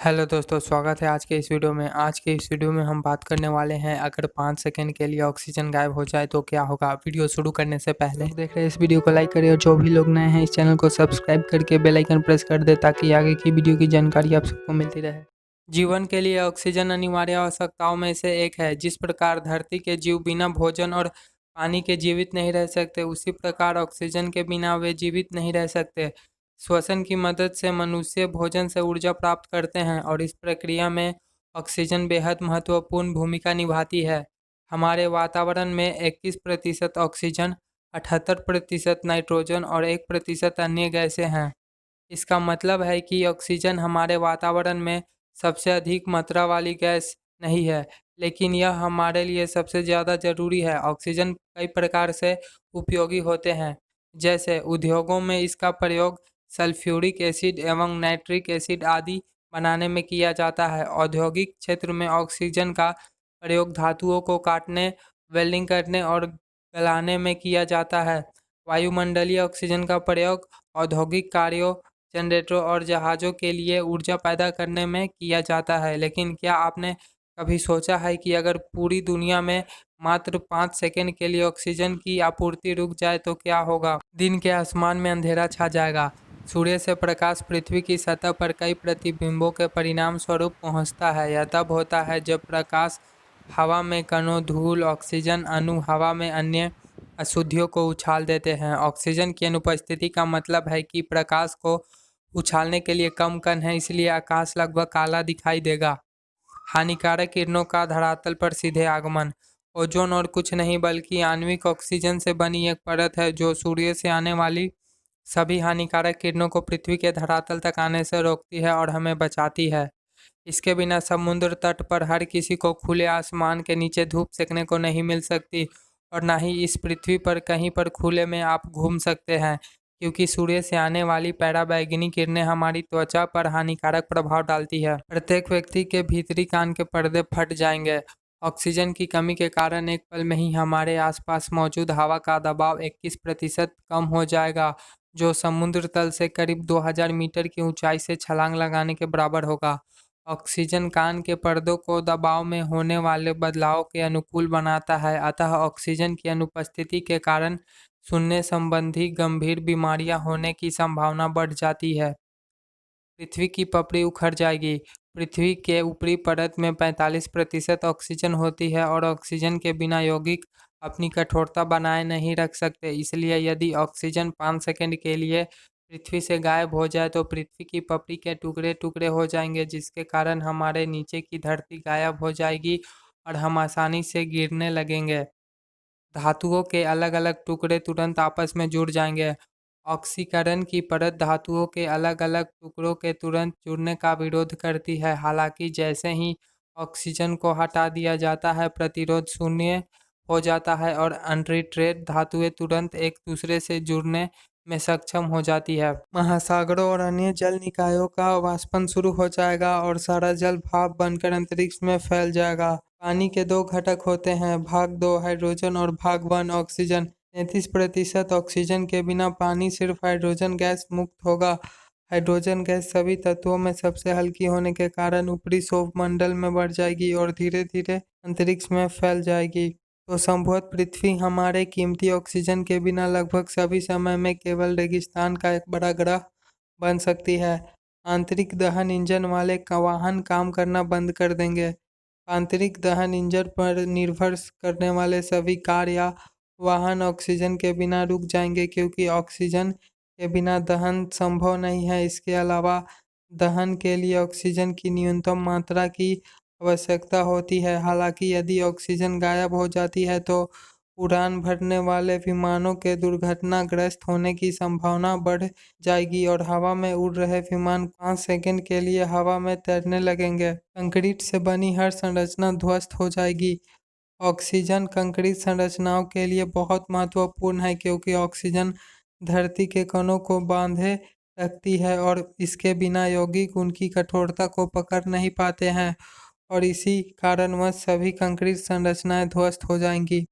Hello दोस्तों, स्वागत है आज के इस वीडियो में। आज के इस वीडियो में हम बात करने वाले हैं, अगर 5 सेकंड के लिए ऑक्सीजन गायब हो जाए तो क्या होगा। वीडियो शुरू करने से पहले देख रहे हैं इस वीडियो को लाइक करिए और जो भी लोग नए हैं इस चैनल को सब्सक्राइब करके बेल आइकन प्रेस कर दे ताकि आगे की वीडियो की जानकारी आप सबको मिलती रहे। जीवन के लिए ऑक्सीजन अनिवार्य आवश्यकताओं में से एक है। जिस प्रकार धरती के जीव बिना भोजन और पानी के जीवित नहीं रह सकते, उसी प्रकार ऑक्सीजन के बिना वे जीवित नहीं रह सकते। श्वसन की मदद से मनुष्य भोजन से ऊर्जा प्राप्त करते हैं और इस प्रक्रिया में ऑक्सीजन बेहद महत्वपूर्ण भूमिका निभाती है। हमारे वातावरण में 21% ऑक्सीजन, 78% नाइट्रोजन और 1% अन्य गैसें हैं। इसका मतलब है कि ऑक्सीजन हमारे वातावरण में सबसे अधिक मात्रा वाली गैस नहीं है, लेकिन यह हमारे लिए सबसे ज़्यादा ज़रूरी है। ऑक्सीजन कई प्रकार से उपयोगी होते हैं, जैसे उद्योगों में इसका प्रयोग सल्फ्यूरिक एसिड एवं नाइट्रिक एसिड आदि बनाने में किया जाता है। औद्योगिक क्षेत्र में ऑक्सीजन का प्रयोग धातुओं को काटने, वेल्डिंग करने और गलाने में किया जाता है। वायुमंडलीय ऑक्सीजन का प्रयोग औद्योगिक कार्यों, जनरेटरों और जहाज़ों के लिए ऊर्जा पैदा करने में किया जाता है। लेकिन क्या आपने कभी सोचा है कि अगर पूरी दुनिया में मात्र 5 सेकंड के लिए ऑक्सीजन की आपूर्ति रुक जाए तो क्या होगा। दिन के आसमान में अंधेरा छा जाएगा। सूर्य से प्रकाश पृथ्वी की सतह पर कई प्रतिबिंबों के परिणाम स्वरूप पहुंचता है। यह तब होता है जब प्रकाश हवा में कणों, धूल, ऑक्सीजन अणु हवा में अन्य अशुद्धियों को उछाल देते हैं। ऑक्सीजन की अनुपस्थिति का मतलब है कि प्रकाश को उछालने के लिए कम कण है, इसलिए आकाश लगभग काला दिखाई देगा। हानिकारक किरणों का धरातल पर सीधे आगमन। ओजोन और कुछ नहीं बल्कि आणविक ऑक्सीजन से बनी एक परत है जो सूर्य से आने वाली सभी हानिकारक किरणों को पृथ्वी के धरातल तक आने से रोकती है और हमें बचाती है। इसके बिना समुद्र तट पर हर किसी को खुले आसमान के नीचे धूप सेकने को नहीं मिल सकती और ना ही इस पृथ्वी पर कहीं पर खुले में आप घूम सकते हैं, क्योंकि सूर्य से आने वाली पराबैंगनी किरणें हमारी त्वचा पर हानिकारक प्रभाव डालती है। प्रत्येक व्यक्ति के भीतरी कान के पर्दे फट जाएंगे। ऑक्सीजन की कमी के कारण एक पल में ही हमारे आसपास मौजूद हवा का दबाव 21% कम हो जाएगा, जो समुद्र तल से करीब 2000 मीटर की ऊंचाई से छलांग लगाने के बराबर होगा। ऑक्सीजन कान के पर्दों को दबाव में होने वाले बदलाव के अनुकूल बनाता है, अतः ऑक्सीजन की अनुपस्थिति के कारण सुनने संबंधी गंभीर बीमारियां होने की संभावना बढ़ जाती है। पृथ्वी की पपड़ी उखड़ जाएगी। पृथ्वी के ऊपरी परत में 45% ऑक्सीजन होती है और ऑक्सीजन के बिना यौगिक अपनी कठोरता बनाए नहीं रख सकते। इसलिए यदि ऑक्सीजन 5 सेकंड के लिए पृथ्वी से गायब हो जाए तो पृथ्वी की पपड़ी के टुकड़े टुकड़े हो जाएंगे, जिसके कारण हमारे नीचे की धरती गायब हो जाएगी और हम आसानी से गिरने लगेंगे। धातुओं के अलग अलग टुकड़े तुरंत आपस में जुड़ जाएंगे। ऑक्सीकरण की परत धातुओं के अलग अलग टुकड़ों के तुरंत जुड़ने का विरोध करती है। हालांकि जैसे ही ऑक्सीजन को हटा दिया जाता है, प्रतिरोध शून्य हो जाता है और अनरिट्रेट धातुएं तुरंत एक दूसरे से जुड़ने में सक्षम हो जाती है। महासागरों और अन्य जल निकायों का वाष्पन शुरू हो जाएगा और सारा जल भाप बनकर अंतरिक्ष में फैल जाएगा। पानी के दो घटक होते हैं, भाग 2 हाइड्रोजन और भाग 1 ऑक्सीजन। 33% ऑक्सीजन के बिना पानी सिर्फ हाइड्रोजन गैस मुक्त होगा। हाइड्रोजन गैस सभी तत्वों में सबसे हल्की होने के कारण ऊपरी सौरमंडल में बढ़ जाएगी और धीरे धीरे अंतरिक्ष में फैल जाएगी। तो संभवतः पृथ्वी हमारे कीमती ऑक्सीजन के बिना लगभग सभी समय में केवल रेगिस्तान का एक बड़ा ग्रह बन सकती है। आंतरिक दहन इंजन वाले वाहन काम करना बंद कर देंगे। आंतरिक दहन इंजन पर निर्भर करने वाले सभी कार या वाहन ऑक्सीजन के बिना रुक जाएंगे, क्योंकि ऑक्सीजन के बिना दहन संभव नहीं है। इसके अलावा दहन के लिए ऑक्सीजन की न्यूनतम मात्रा की आवश्यकता होती है। हालांकि यदि ऑक्सीजन गायब हो जाती है तो उड़ान भरने वाले विमानों के दुर्घटनाग्रस्त होने की संभावना बढ़ जाएगी और हवा में उड़ रहे विमान 5 सेकंड के लिए हवा में तैरने लगेंगे। कंक्रीट से बनी हर संरचना ध्वस्त हो जाएगी। ऑक्सीजन कंक्रीट संरचनाओं के लिए बहुत महत्वपूर्ण है, क्योंकि ऑक्सीजन धरती के कणों को बांधे रखती है और इसके बिना यौगिक उनकी कठोरता को पकड़ नहीं पाते हैं और इसी कारणवश सभी कंक्रीट संरचनाएं ध्वस्त हो जाएंगी।